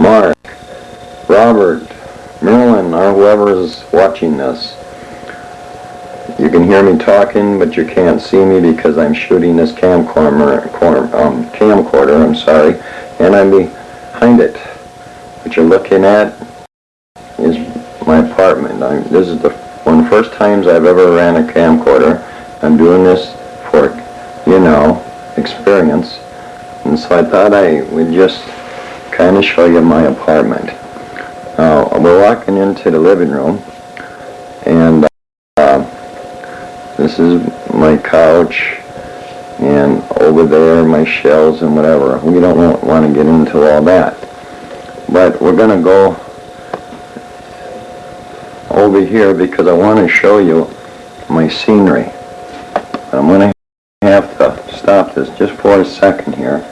Mark, Robert, Marilyn, or whoever is watching this. You can hear me talking, but you can't see me because I'm shooting this camcorder, and I'm behind it. What you're looking at is my apartment. This is one of the first times I've ever ran a camcorder. I'm doing this for, experience. And so I thought I would just kind of show you my apartment. We're walking into the living room, and this is my couch, and over there my shelves and whatever. We don't want to get into all that. But we're going to go over here because I want to show you my scenery. I'm going to have to stop this just for a second here.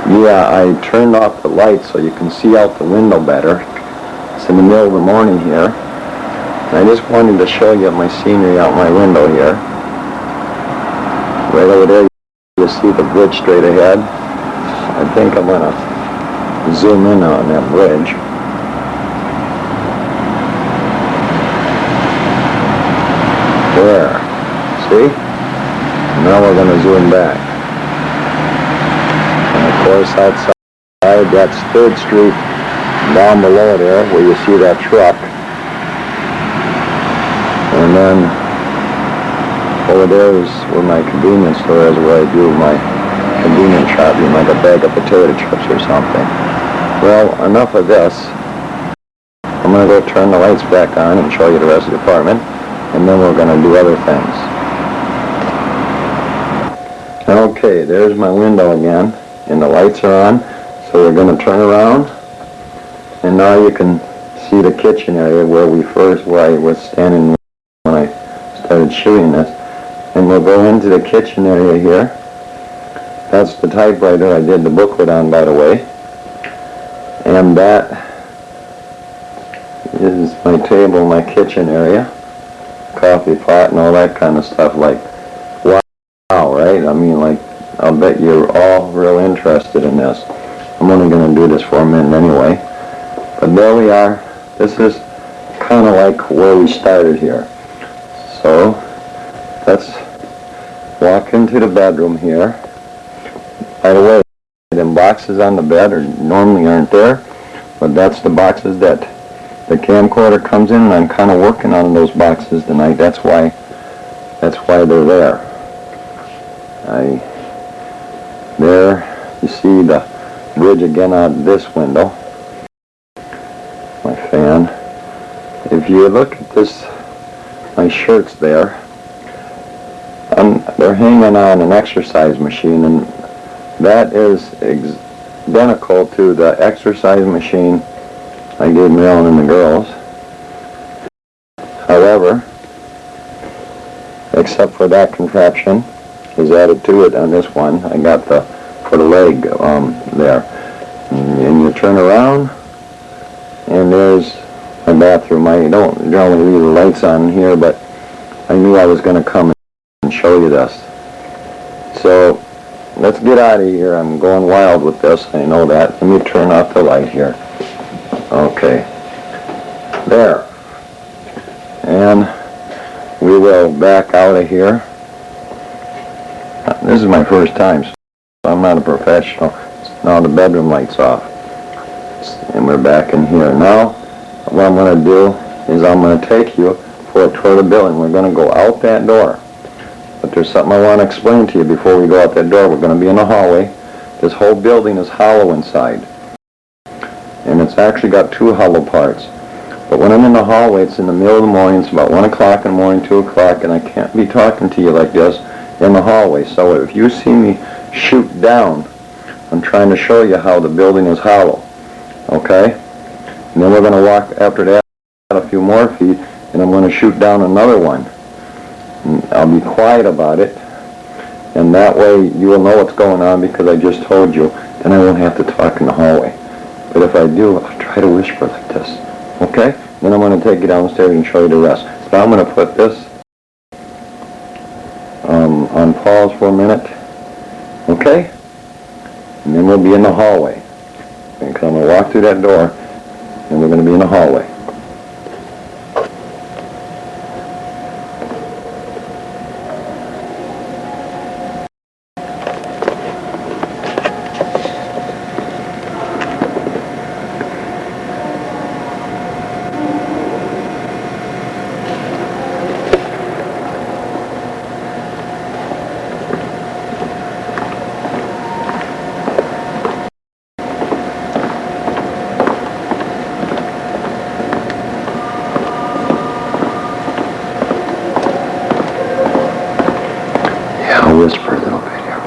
Yeah, I turned off the light so you can see out the window better. It's in the middle of the morning here. And I just wanted to show you my scenery out my window here. Right over there you see the bridge straight ahead. I think I'm going to zoom in on that bridge. There. See? Now we're going to zoom back. And of course outside, that's 3rd Street down below there where you see that truck. And then over there is where my convenience store is, where I do my convenience shopping, like a bag of potato chips or something. Well, enough of this. I'm going to go turn the lights back on and show you the rest of the apartment, and then we're going to do other things. Okay, there's my window again, and the lights are on, so we're going to turn around, and now you can see the kitchen area where I was standing when I started shooting this. And we'll go into the kitchen area here. That's the typewriter I did the booklet on, by the way. And that is my table, my kitchen area. Coffee pot and all that kind of stuff. Like, wow, right? I mean, like, I'll bet you're all real interested in this. I'm only going to do this for a minute anyway. But there we are. This is kind of like where we started here. So, let's walk into the bedroom here. By the way, them boxes on the bed normally aren't there, but that's the boxes that the camcorder comes in, and I'm kind of working on those boxes tonight. That's why they're there. There you see the bridge again out this window. My fan. If you look at this, my shirts there. They're hanging on an exercise machine, and that is identical to the exercise machine I gave Marilyn and the girls. However, except for that contraption is added to it on this one. I got for the leg there. And you turn around, and there's my bathroom. I don't generally leave the lights on here, but I knew I was going to come and show you this. So let's get out of here. I'm going wild with this. I know that. Let me turn off the light here. Okay. There. And we will back out of here. This is my first time, so I'm not a professional. Now the bedroom light's off. And we're back in here. Now, what I'm going to do is I'm going to take you for a tour of the building. We're going to go out that door. But there's something I want to explain to you before we go out that door. We're going to be in a hallway. This whole building is hollow inside. And it's actually got 2 hollow parts. But when I'm in the hallway, it's in the middle of the morning. It's about 1 o'clock in the morning, 2 o'clock, and I can't be talking to you like this in the hallway. So if you see me shoot down, I'm trying to show you how the building is hollow. Okay? And then we're going to walk after that a few more feet, and I'm going to shoot down another one. And I'll be quiet about it, and that way you will know what's going on because I just told you. Then I won't have to talk in the hallway. But if I do, I'll try to whisper like this. Okay? Then I'm going to take you downstairs and show you the rest. So I'm going to put this on pause for a minute. Okay? And then we'll be in the hallway. And I'm going to walk through that door, and we're going to be in the hallway. I'll whisper a little bit here.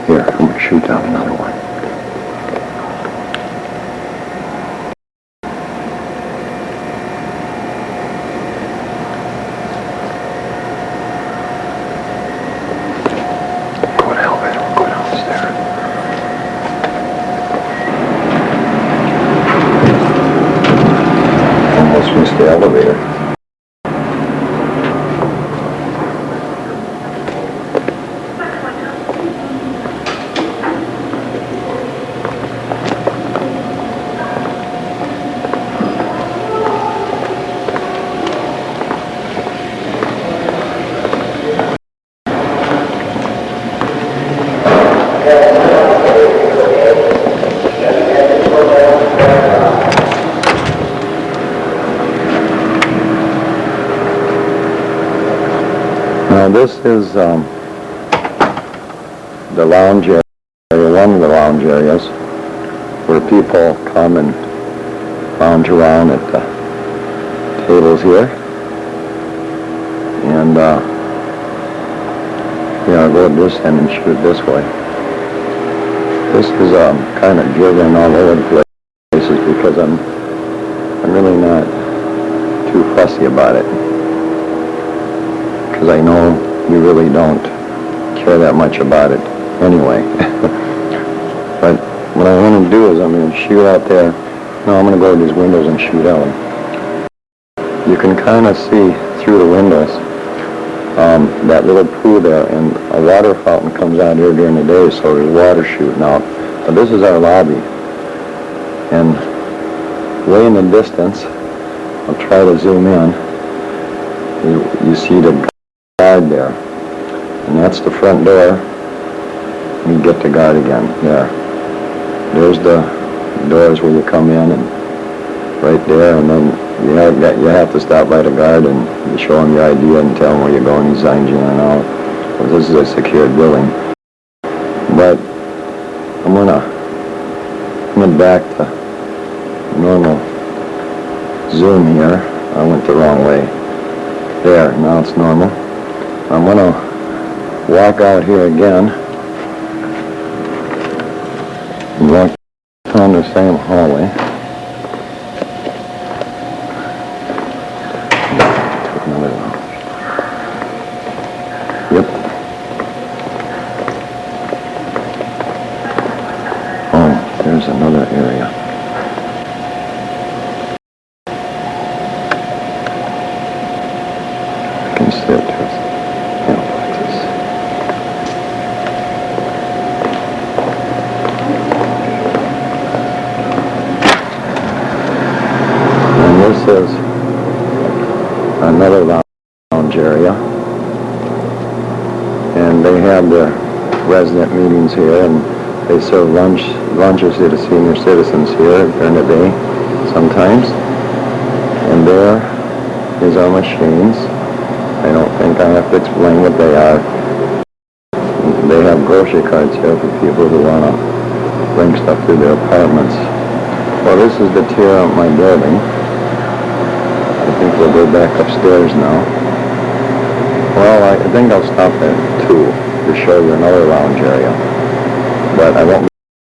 Here, I'm going to shoot down another one. Go to elevator, we'll go downstairs. Almost missed the elevator. Now this is the lounge area, one of the lounge areas where people come and lounge around at the tables here. And yeah, I'll go this end and shoot this way. This is kind of driven all over the places because I'm really not too fussy about it. Because I know you really don't care that much about it anyway. But what I want to do is I'm going to shoot out there. No, I'm going to go to these windows and shoot out. You can kind of see through the windows that little pool there, and a water fountain comes out here during the day, so there's water shooting out. But this is our lobby. And way in the distance, I'll try to zoom in, you see the guard there, and that's the front door. You get the guard again there. There's the doors where you come in, and right there, and then you have to stop by the guard and you show him your ID and tell him where you're going. He signs you in and out. Well, this is a secured building. But I'm gonna back to normal zoom here. I went the wrong way. There, now it's normal. I'm going to walk out here again and walk down the same hallway. Yep. Oh, there's another area. I can see it. This is another lounge area, and they have their resident meetings here, and they serve lunches to the senior citizens here during the day sometimes. And there is our machines. I don't think I have to explain what they are. They have grocery carts here for people who want to bring stuff to their apartments. Well, this is the tier of my building. I think we'll go back upstairs now. Well, I think I'll stop at 2 to show you another lounge area. But I won't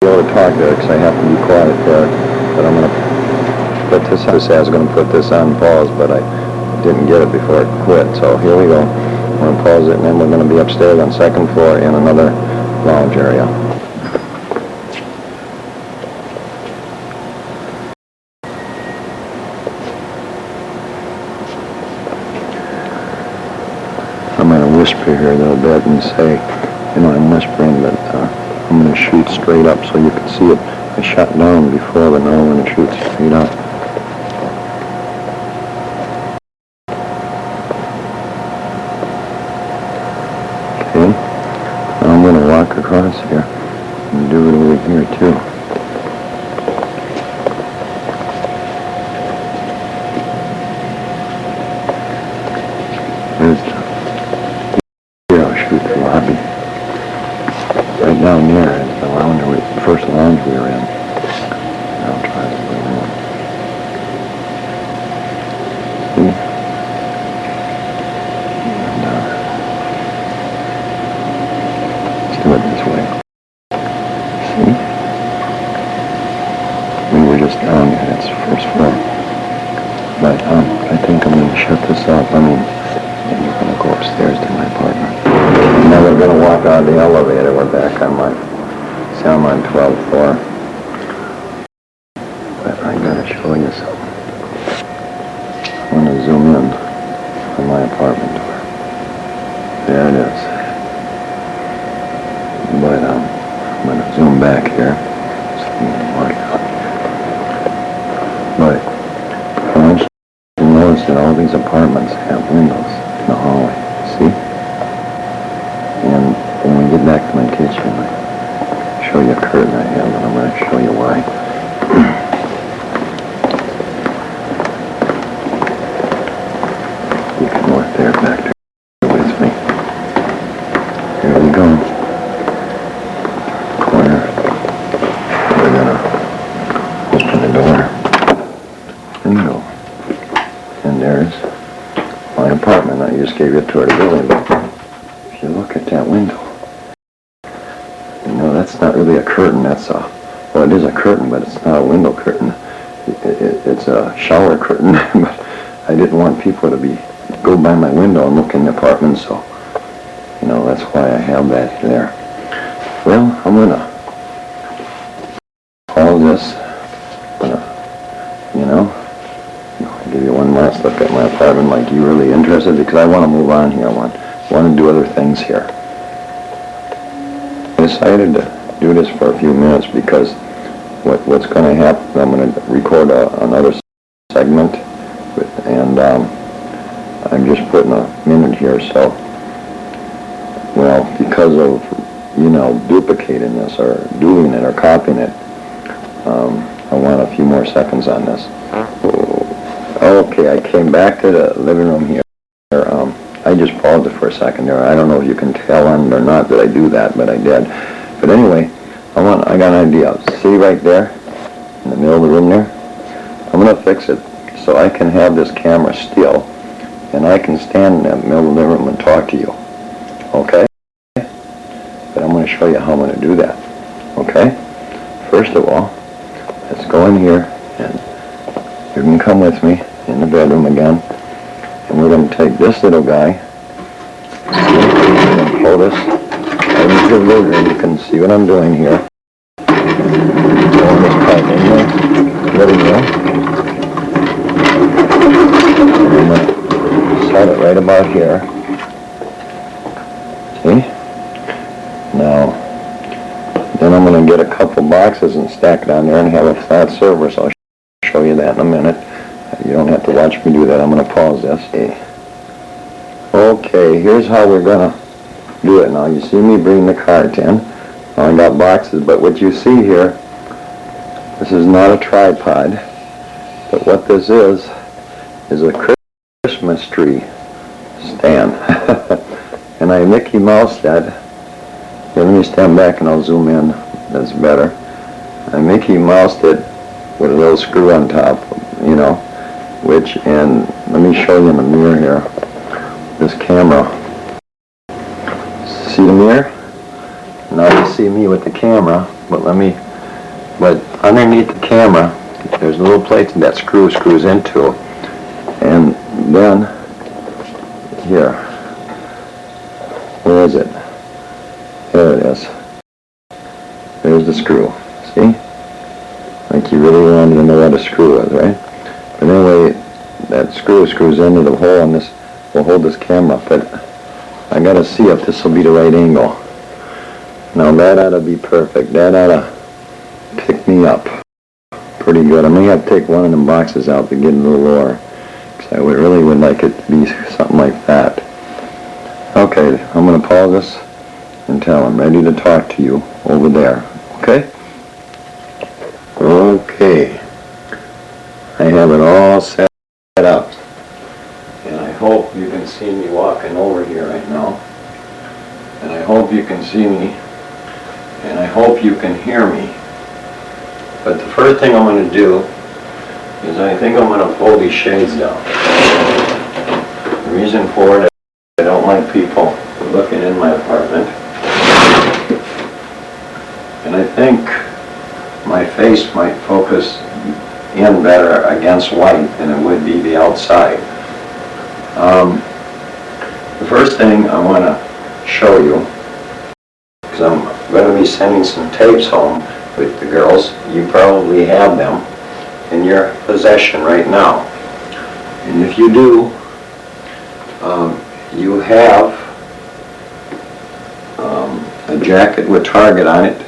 be able to talk there because I have to be quiet there. But I'm going to put this on. I was going to put this on pause, but I didn't get it before it quit. So here we go. I'm going to pause it, and then we're going to be upstairs on 2nd floor in another lounge area. I'm going to whisper here a little bit and say, I'm whispering, but I'm going to shoot straight up so you can see it. I shot down before, but now I'm going to shoot straight up. Okay, now I'm going to walk across here and do it over here too. There's here, I'll shoot the lobby. Right down there is the lounge, the first lounge we were in. I'll try to go in. See? And, let's do it this way. See? We were just down here, that's the first floor. But I think I'm going to shut this off. And we're going to go upstairs to my apartment. Now we're going to walk out the elevator. We're back on I'm on 12th floor. But I got to show you something. I'm going to zoom in on my apartment door. There it is. But I'm going to zoom back here. So I'm going to walk out. But I want you to notice that all these apartments have windows in the hallway. See? And when we get back to my kitchen, I'll show you a curtain I have, and I'm going to show you why. You can work there, back there with me. Here we go. Corner. We're going to open the door. Window. And there's my apartment. I just gave you a tour of the building, but if you look at that window, you know, that's not really a curtain. That's a, well, it is a curtain, but it's not a window curtain. It's a shower curtain. But I didn't want people to go by my window and look in the apartment, so, you know, that's why I have that there. Well, I'm gonna pause this. You know, I'll give you one last look at my apartment. Like, you really interested? Because I want to move on here. I want to do other things here. I decided to do this for a few minutes because what's going to happen, I'm going to record another segment, and I'm just putting a minute here, so, well, because of, you know, duplicating this or doing it or copying it, I want a few more seconds on this. Okay, I came back to the living room here. I just paused it for a second there. I don't know if you can tell on it or not that I do that, but I did. But anyway, I got an idea. See right there, in the middle of the room there? I'm going to fix it so I can have this camera still, and I can stand in that middle of the living room and talk to you. Okay? But I'm going to show you how I'm going to do that. Okay? First of all, let's go in here, and you can come with me in the bedroom again. And we're going to take this little guy, and pull this right into the living room. You can see what I'm doing here. Pull this part in the living room. And I'm going to set it right about here. See? Now, then I'm going to get a couple boxes and stack it on there and have a flat server, so I'll show you that in a minute. You don't have to watch me do that. I'm going to pause this. Okay, here's how we're going to do it. Now, you see me bring the carts in. Now, I got boxes, but what you see here, this is not a tripod, but what this is a Christmas tree stand. And I Mickey Mouse that. Here, let me stand back and I'll zoom in. That's better. I Mickey Moused it with a little screw on top, you know. And let me show you in the mirror here, this camera. See the mirror? Now you see me with the camera, but underneath the camera, there's a little plate that screws into, and then, here, where is it? There it is. There's the screw, see? Like you really wanted to know what a screw is, right? But anyway, that screws into the hole, and this will hold this camera up. But I gotta see if this will be the right angle. Now that ought to be perfect. That ought to pick me up pretty good. I may have to take one of them boxes out to get a little lower, because I really would like it to be something like that. Okay, I'm going to pause this until I'm ready to talk to you over there. Okay? Okay. I have it all set up. And I hope you can see me walking over here right now. And I hope you can see me. And I hope you can hear me. But the first thing I'm going to do is I think I'm going to pull these shades down. The reason for it, I don't like people looking in my apartment. And I think my face might focus in better against white than it would be the outside. The first thing I want to show you, because I'm going to be sending some tapes home with the girls. You probably have them in your possession right now. And if you do, you have a jacket with Target on it,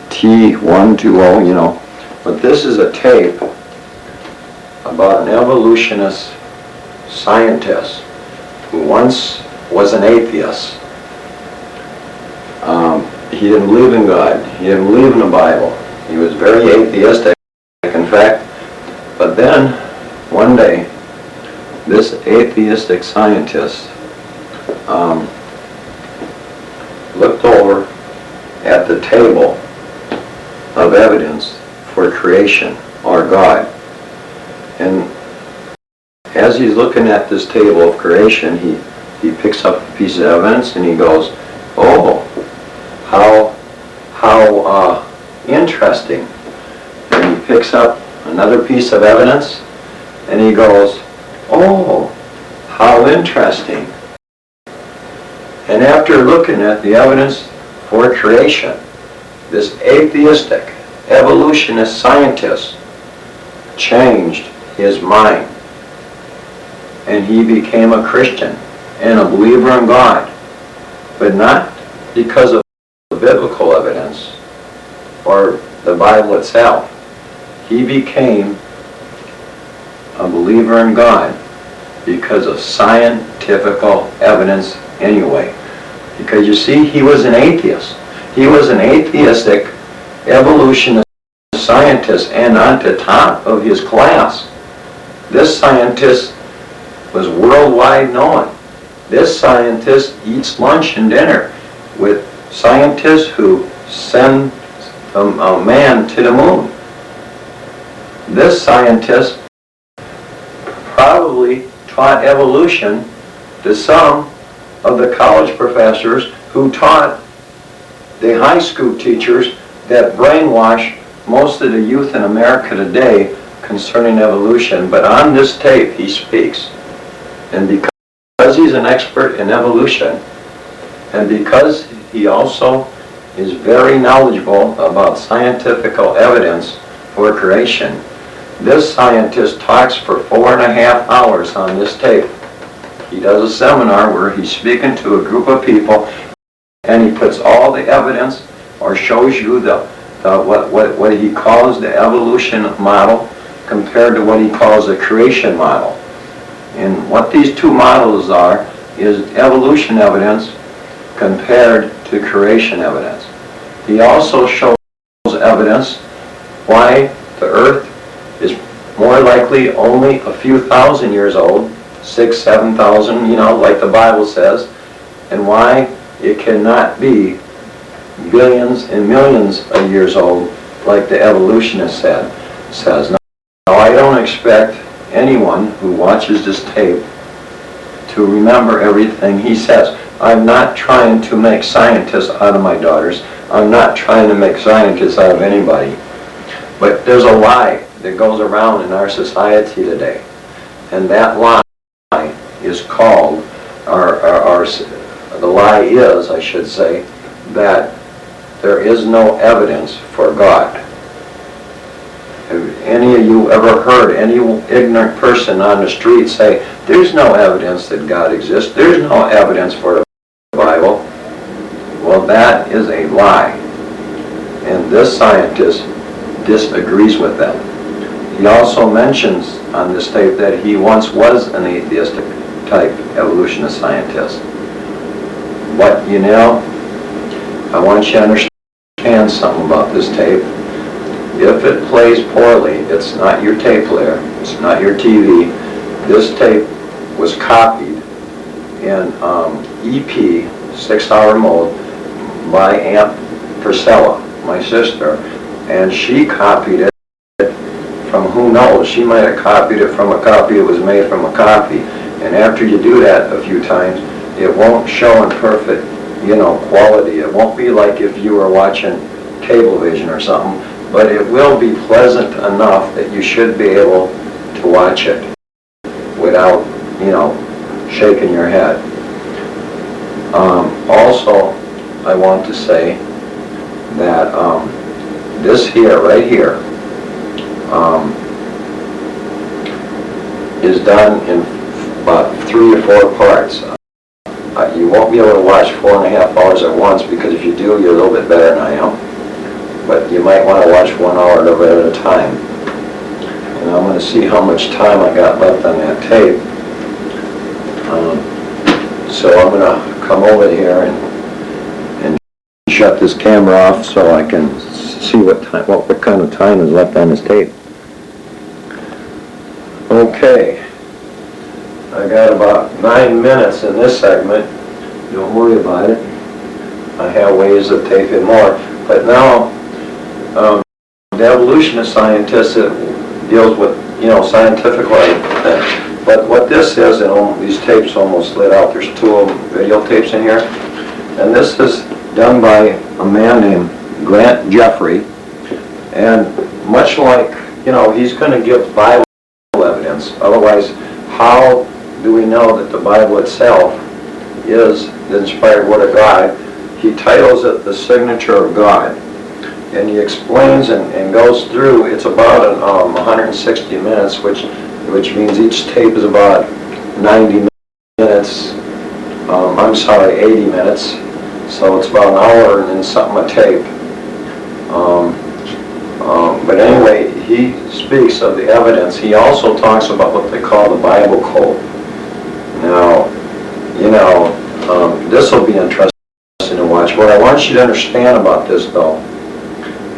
T120, you know. But this is a tape about an evolutionist scientist who once was an atheist. He didn't believe in God. He didn't believe in the Bible. He was very atheistic, in fact. But then, one day, this atheistic scientist looked over at the table of evidence for creation, or God. And as he's looking at this table of creation, he picks up a piece of evidence and he goes, oh, how interesting. And he picks up another piece of evidence and he goes, oh, how interesting. And after looking at the evidence for creation, this atheistic evolutionist scientist changed his mind. And he became a Christian and a believer in God. But not because of the biblical evidence or the Bible itself. He became a believer in God because of scientific evidence anyway. Because you see, he was an atheist. He was an atheistic evolutionist scientist, and on the top of his class. This scientist was worldwide known. This scientist eats lunch and dinner with scientists who send a man to the moon. This scientist probably taught evolution to some of the college professors who taught the high school teachers that brainwash most of the youth in America today concerning evolution. But on this tape he speaks. And because he's an expert in evolution, and because he also is very knowledgeable about scientific evidence for creation, this scientist talks for 4.5 hours on this tape. He does a seminar where he's speaking to a group of people, and he puts all the evidence, or shows you what he calls the evolution model compared to what he calls the creation model. And what these two models are is evolution evidence compared to creation evidence. He also shows evidence why the earth is more likely only a few thousand years old, 6,000, 7,000, you know, like the Bible says, and why it cannot be billions and millions of years old like the evolutionist says. Now I don't expect anyone who watches this tape to remember everything he says. I'm not trying to make scientists out of my daughters. I'm not trying to make scientists out of anybody. But there's a lie that goes around in our society today. And that lie is called, or the lie is, I should say, that there is no evidence for God. Have any of you ever heard any ignorant person on the street say, there's no evidence that God exists, there's no evidence for the Bible? Well, that is a lie. And this scientist disagrees with them. He also mentions on this tape that he once was an atheistic type evolutionist scientist. But you know, I want you to understand something about this tape. If it plays poorly, it's not your tape player, it's not your TV. This tape was copied in EP, 6-hour mode, by Aunt Priscilla, my sister, and she copied it from who knows. She might have copied it from a copy that was made from a copy. And after you do that a few times, it won't show in perfect, quality. It won't be like if you were watching Cablevision or something, but it will be pleasant enough that you should be able to watch it without, shaking your head. Also, I want to say that this here, right here, is done in about 3 or 4 parts. You won't be able to watch 4.5 hours at once, because if you do, you're a little bit better than I am. But you might want to watch 1 hour of it at a time. And I'm going to see how much time I got left on that tape. So I'm going to come over here and shut this camera off so I can see what kind of time is left on this tape. Okay, I got about 9 minutes in this segment. Don't worry about it. I have ways of taping more. But now, the evolutionist scientist that deals with, scientifically things. But what this is, and these tapes almost slid out. There's 2 of them, videotapes in here. And this is done by a man named Grant Jeffrey. And much like, he's going to give Bible evidence. Otherwise, how do we know that the Bible itself is the inspired Word of God? He titles it The Signature of God. And he explains and goes through, it's about 160 minutes, which means each tape is about 90 minutes, 80 minutes. So it's about an hour and then something a tape. But anyway, he speaks of the evidence. He also talks about what they call the Bible code. Now, this will be interesting to watch. What I want you to understand about this, though,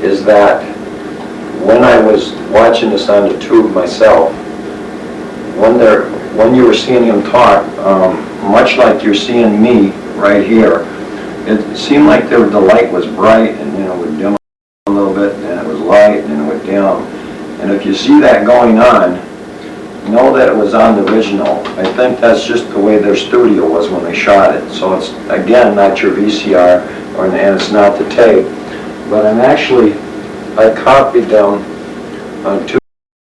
is that when I was watching this on the tube myself, when you were seeing him talk, much like you're seeing me right here, it seemed like the light was bright and would dim a little bit, and it was light and it would dim. And if you see that going on, know that it was on the original. I think that's just the way their studio was when they shot it. So it's, again, not your VCR, and it's not the tape. But I copied them on 2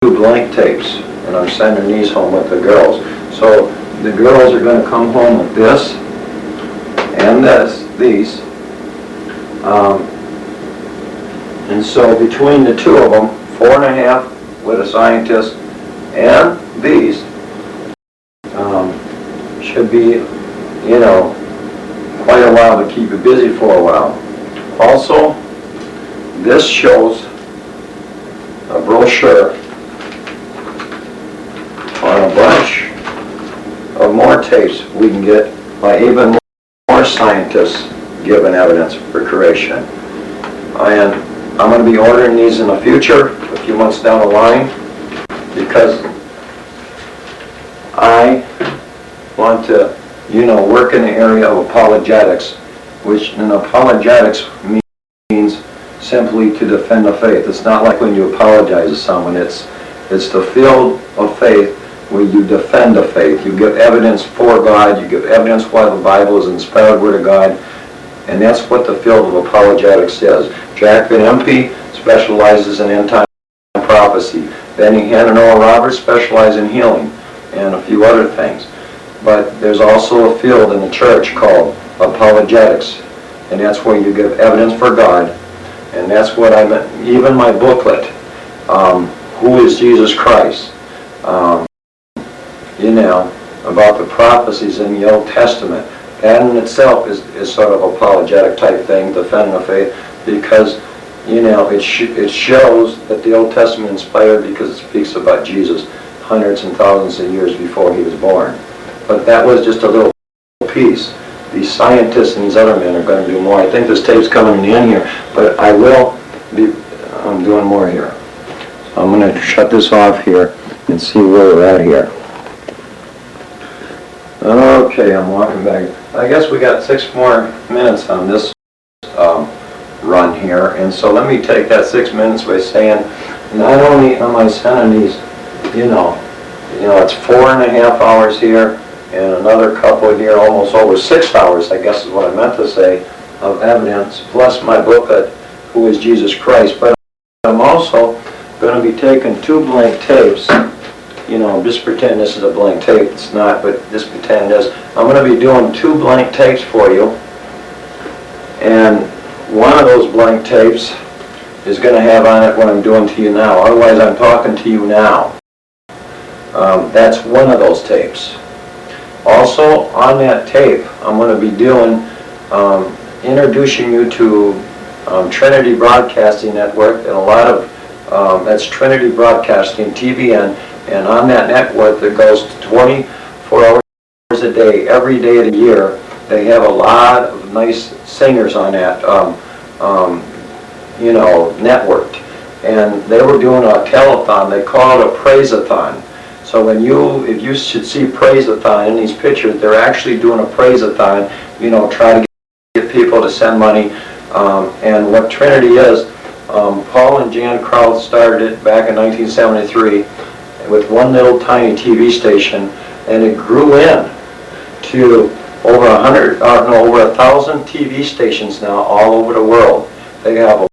blank tapes, and I'm sending these home with the girls. So the girls are going to come home with this and these. And so between the 2 of them, 4.5 with a scientist, and these, should be, quite a while to keep you busy for a while. Also, this shows a brochure on a bunch of more tapes we can get by even more scientists giving evidence for creation. And I'm going to be ordering these in the future, a few months down the line, because I want to, work in the area of apologetics, which in apologetics means simply to defend the faith. It's not like when you apologize to someone. It's the field of faith where you defend the faith. You give evidence for God. You give evidence why the Bible is the inspired Word of God. And that's what the field of apologetics is. Jack Van Impe specializes in end-time prophecy. Benny Hinn and Oral Roberts specialize in healing and a few other things. But there's also a field in the church called apologetics, and that's where you give evidence for God. And that's what even my booklet, Who is Jesus Christ? About the prophecies in the Old Testament. That in itself is sort of apologetic type thing, defending the faith, because, you know, it shows that the Old Testament inspired because it speaks about Jesus hundreds and thousands of years before he was born. But that was just a little piece. These scientists and these other men are going to do more. I think this tape's coming in the end here, but I will be doing more here. So I'm going to shut this off here and see where we're at here. Okay, I'm walking back. I guess we got 6 more minutes on this run here, and so let me take that 6 minutes by saying, not only am I sending these, you know, it's 4.5 hours here, and another couple here, almost over 6 hours, I guess is what I meant to say, of evidence, plus my booklet, Who is Jesus Christ. But I'm also going to be taking 2 blank tapes. You know, just pretend this is a blank tape. It's not, but just pretend it is. I'm going to be doing 2 blank tapes for you. And one of those blank tapes is going to have on it what I'm doing to you now. Otherwise, I'm talking to you now. That's one of those tapes. Also, on that tape, I'm going to be doing, introducing you to Trinity Broadcasting Network, and a lot of, that's Trinity Broadcasting, TBN, and on that network that goes 24 hours a day, every day of the year. They have a lot of nice singers on that, you know, network. And they were doing a telethon. They call it a praise-a-thon. So when if you should see praise-a-thon in these pictures, they're actually doing a praise-a-thon, you know, try to get people to send money. And what Trinity is, Paul and Jan Kraut started it back in 1973 with one little tiny TV station, and it grew in to over 1,000 TV stations now all over the world. They have a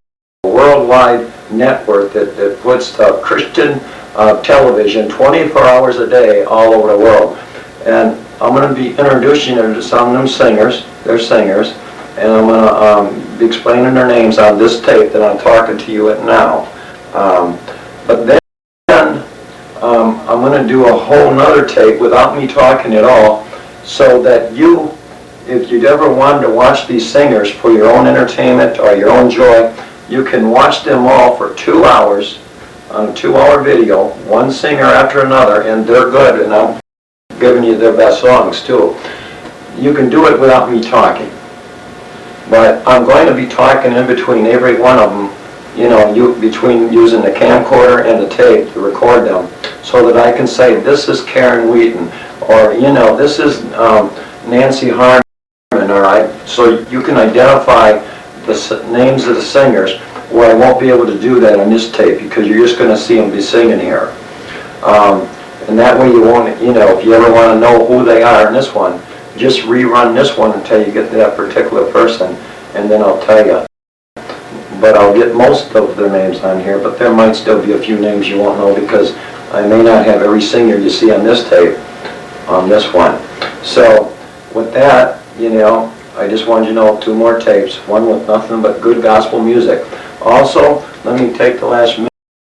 worldwide network that puts Christian television 24 hours a day all over the world. And I'm going to be introducing you to some of them singers. They're singers, and I'm going to be explaining their names on this tape that I'm talking to you at now. But then I'm going to do a whole nother tape without me talking at all, so that you, if you'd ever wanted to watch these singers for your own entertainment or your own joy, you can watch them all for 2 hours on a 2-hour video, one singer after another, and they're good, and I'm giving you their best songs too. You can do it without me talking, but I'm going to be talking in between every one of them, you know, between using the camcorder and the tape to record them, so that I can say, this is Karen Wheaton, or, you know, this is Nancy Harmon, so you can identify the names of the singers, where I won't be able to do that on this tape, because you're just going to see them be singing here. And that way you won't, you know, if you ever want to know who they are in this one, just rerun this one until you get to that particular person, and then I'll tell you. But I'll get most of their names on here, but there might still be a few names you won't know, because I may not have every singer you see on this tape on this one. So with that, you know, I just wanted you to know 2 more tapes, one with nothing but good gospel music. Also, let me take the last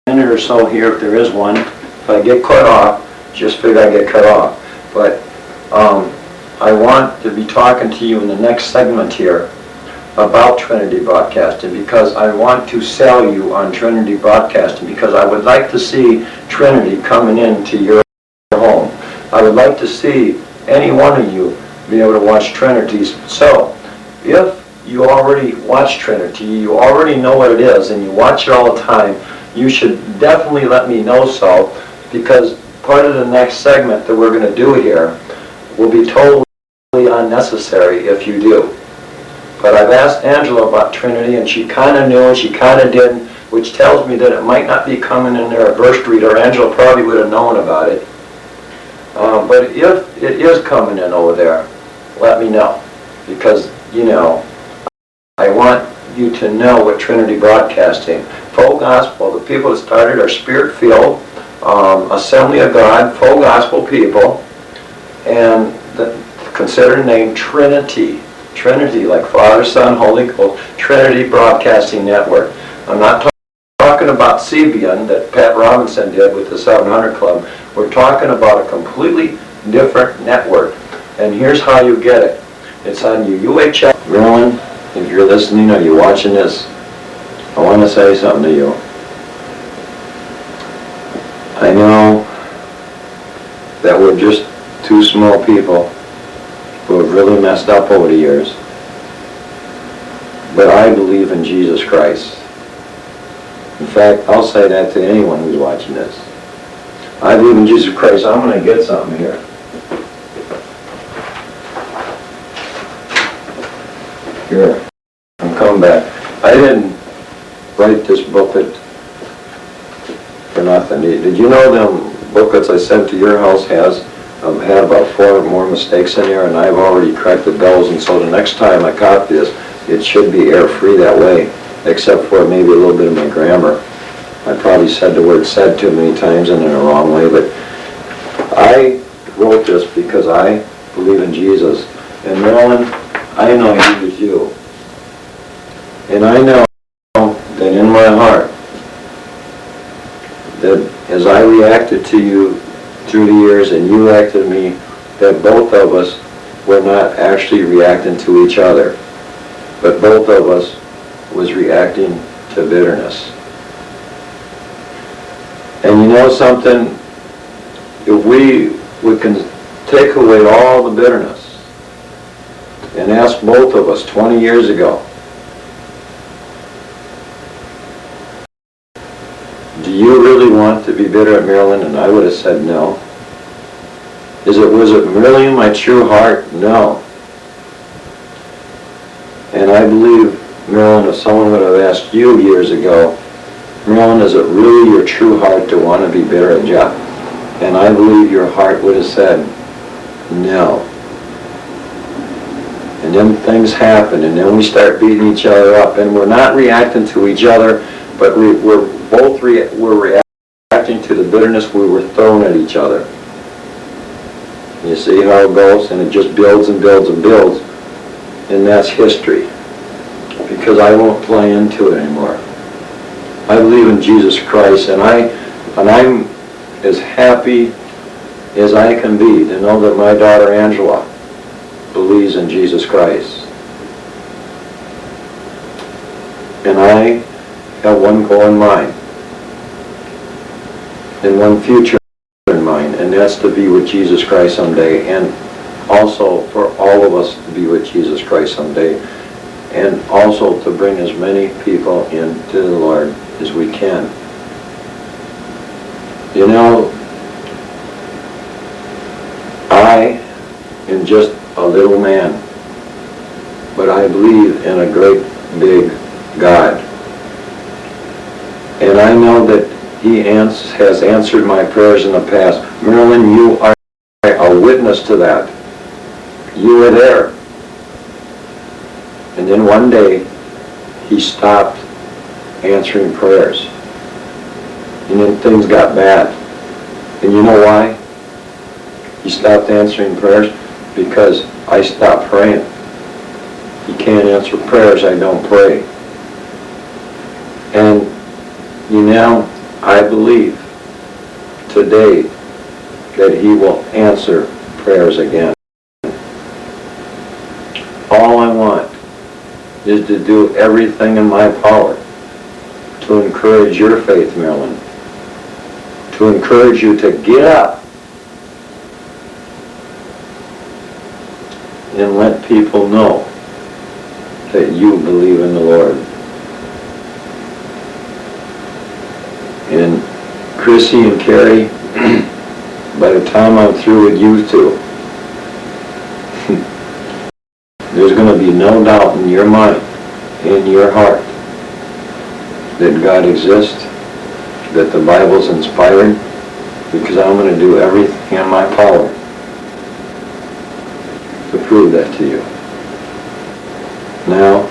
minute or so here, if there is one. If I get cut off, just figure I get cut off. But I want to be talking to you in the next segment here about Trinity Broadcasting, because I want to sell you on Trinity Broadcasting, because I would like to see Trinity coming into your home. I would like to see any one of you be able to watch Trinity. So, if you already watch Trinity, you already know what it is, and you watch it all the time, you should definitely let me know so, because part of the next segment that we're going to do here will be totally unnecessary if you do. But I've asked Angela about Trinity, and she kind of knew and she kind of didn't, which tells me that it might not be coming in their burst reader. Angela probably would have known about it. But if it is coming in over there, let me know, because, you know, I want you to know what Trinity Broadcasting, full gospel, the people that started are Spirit-filled, Assembly of God, full gospel people, and consider the name Trinity. Trinity, like Father, Son, Holy Ghost, Trinity Broadcasting Network. I'm not talking about CBN that Pat Robinson did with the 700 Club. We're talking about a completely different network. And here's how you get it. It's on you. UHL. Marilyn, if you're listening or you're watching this, I want to say something to you. I know that we're just two small people who have really messed up over the years, but I believe in Jesus Christ. In fact, I'll say that to anyone who's watching this. I believe in Jesus Christ. I'm going to get something here. Here, I'm coming back. I didn't write this booklet for nothing. Did you know them booklets I sent to your house had about 4 more mistakes in there, and I've already corrected those, and so the next time I copy this, it should be error-free that way, except for maybe a little bit of my grammar. I probably said the word "said" too many times and in a wrong way, but I wrote this because I believe in Jesus. And Marilyn, I know He was you. And I know that in my heart, that as I reacted to you through the years and you reacted to me, that both of us were not actually reacting to each other, but both of us was reacting to bitterness. And you know something? If we can take away all the bitterness and ask both of us 20 years ago, do you really want to be bitter at Marilyn? And I would have said no. Was it really in my true heart? No. And I believe, Marilyn, if someone would have asked you years ago, Marilyn, is it really your true heart to want to be bitter at Jeff? And I believe your heart would have said no. And then things happen, and then we start beating each other up, and we're not reacting to each other, but we're reacting to the bitterness we were throwing at each other. You see how it goes, and it just builds and builds and builds, and that's history. Because I won't play into it anymore. I believe in Jesus Christ, and I'm as happy as I can be to know that my daughter Angela believes in Jesus Christ. And I have one goal in mind, and one future in mind, and that's to be with Jesus Christ someday, and also for all of us to be with Jesus Christ someday, and also to bring as many people into the Lord as we can. You know, I am just a little man, but I believe in a great big God. And I know that He has answered my prayers in the past. Marilyn, you are a witness to that. You were there. And then one day, He stopped answering prayers. And then things got bad. And you know why He stopped answering prayers? Because I stopped praying. He can't answer prayers I don't pray. And you know, I believe today that He will answer prayers again. All I want is to do everything in my power to encourage your faith, Marilyn. To encourage you to get up and let people know that you believe in the Lord. And Chrissy and Carrie, by the time I'm through with you two, there's going to be no doubt in your mind, in your heart, that God exists, that the Bible's inspired, because I'm going to do everything in my power to prove that to you. Now,